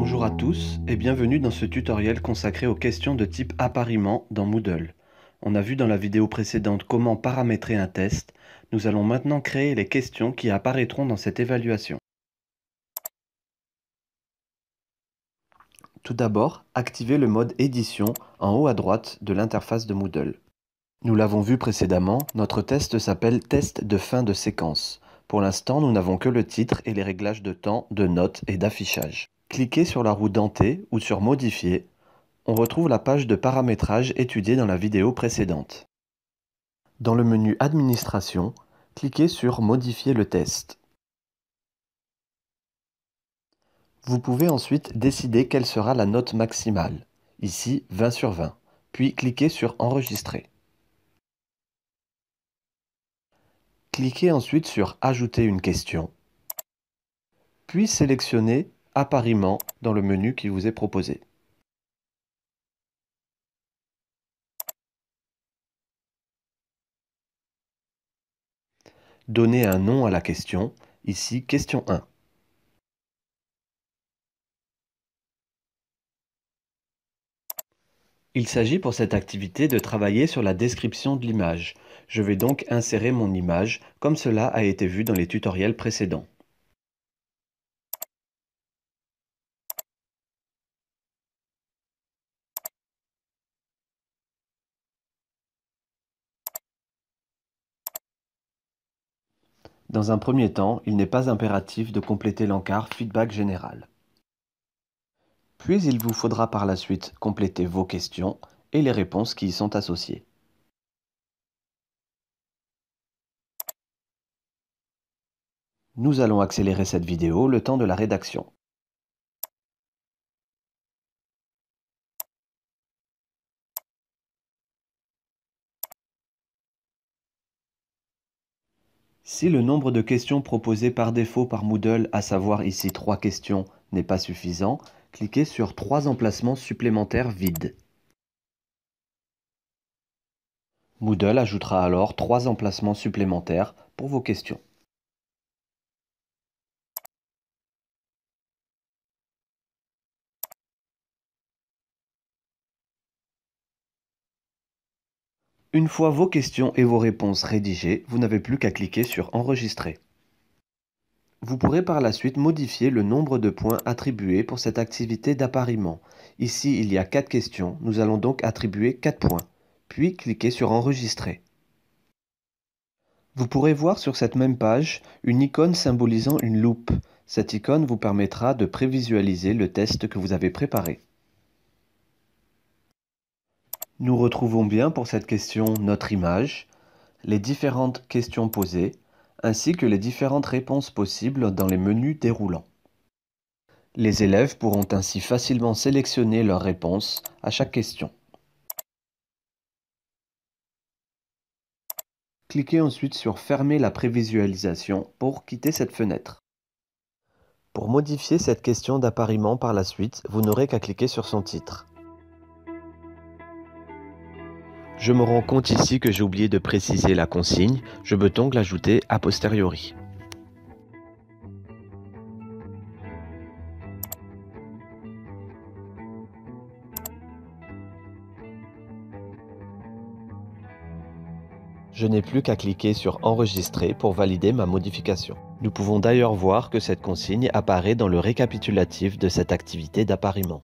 Bonjour à tous et bienvenue dans ce tutoriel consacré aux questions de type appariement dans Moodle. On a vu dans la vidéo précédente comment paramétrer un test. Nous allons maintenant créer les questions qui apparaîtront dans cette évaluation. Tout d'abord, activez le mode édition en haut à droite de l'interface de Moodle. Nous l'avons vu précédemment, notre test s'appelle test de fin de séquence. Pour l'instant, nous n'avons que le titre et les réglages de temps, de notes et d'affichage. Cliquez sur la roue dentée ou sur Modifier. On retrouve la page de paramétrage étudiée dans la vidéo précédente. Dans le menu Administration, cliquez sur Modifier le test. Vous pouvez ensuite décider quelle sera la note maximale, ici 20 sur 20, puis cliquez sur Enregistrer. Cliquez ensuite sur Ajouter une question, puis sélectionnez Appariement dans le menu qui vous est proposé. Donnez un nom à la question, ici question 1. Il s'agit pour cette activité de travailler sur la description de l'image. Je vais donc insérer mon image, comme cela a été vu dans les tutoriels précédents. Dans un premier temps, il n'est pas impératif de compléter l'encart Feedback général. Puis il vous faudra par la suite compléter vos questions et les réponses qui y sont associées. Nous allons accélérer cette vidéo le temps de la rédaction. Si le nombre de questions proposées par défaut par Moodle, à savoir ici 3 questions, n'est pas suffisant, cliquez sur 3 emplacements supplémentaires vides. Moodle ajoutera alors 3 emplacements supplémentaires pour vos questions. Une fois vos questions et vos réponses rédigées, vous n'avez plus qu'à cliquer sur Enregistrer. Vous pourrez par la suite modifier le nombre de points attribués pour cette activité d'appariement. Ici, il y a 4 questions, nous allons donc attribuer 4 points, puis cliquer sur Enregistrer. Vous pourrez voir sur cette même page une icône symbolisant une loupe. Cette icône vous permettra de prévisualiser le test que vous avez préparé. Nous retrouvons bien pour cette question notre image, les différentes questions posées, ainsi que les différentes réponses possibles dans les menus déroulants. Les élèves pourront ainsi facilement sélectionner leurs réponses à chaque question. Cliquez ensuite sur Fermer la prévisualisation pour quitter cette fenêtre. Pour modifier cette question d'appariement par la suite, vous n'aurez qu'à cliquer sur son titre. Je me rends compte ici que j'ai oublié de préciser la consigne, je peux donc l'ajouter a posteriori. Je n'ai plus qu'à cliquer sur Enregistrer pour valider ma modification. Nous pouvons d'ailleurs voir que cette consigne apparaît dans le récapitulatif de cette activité d'appariement.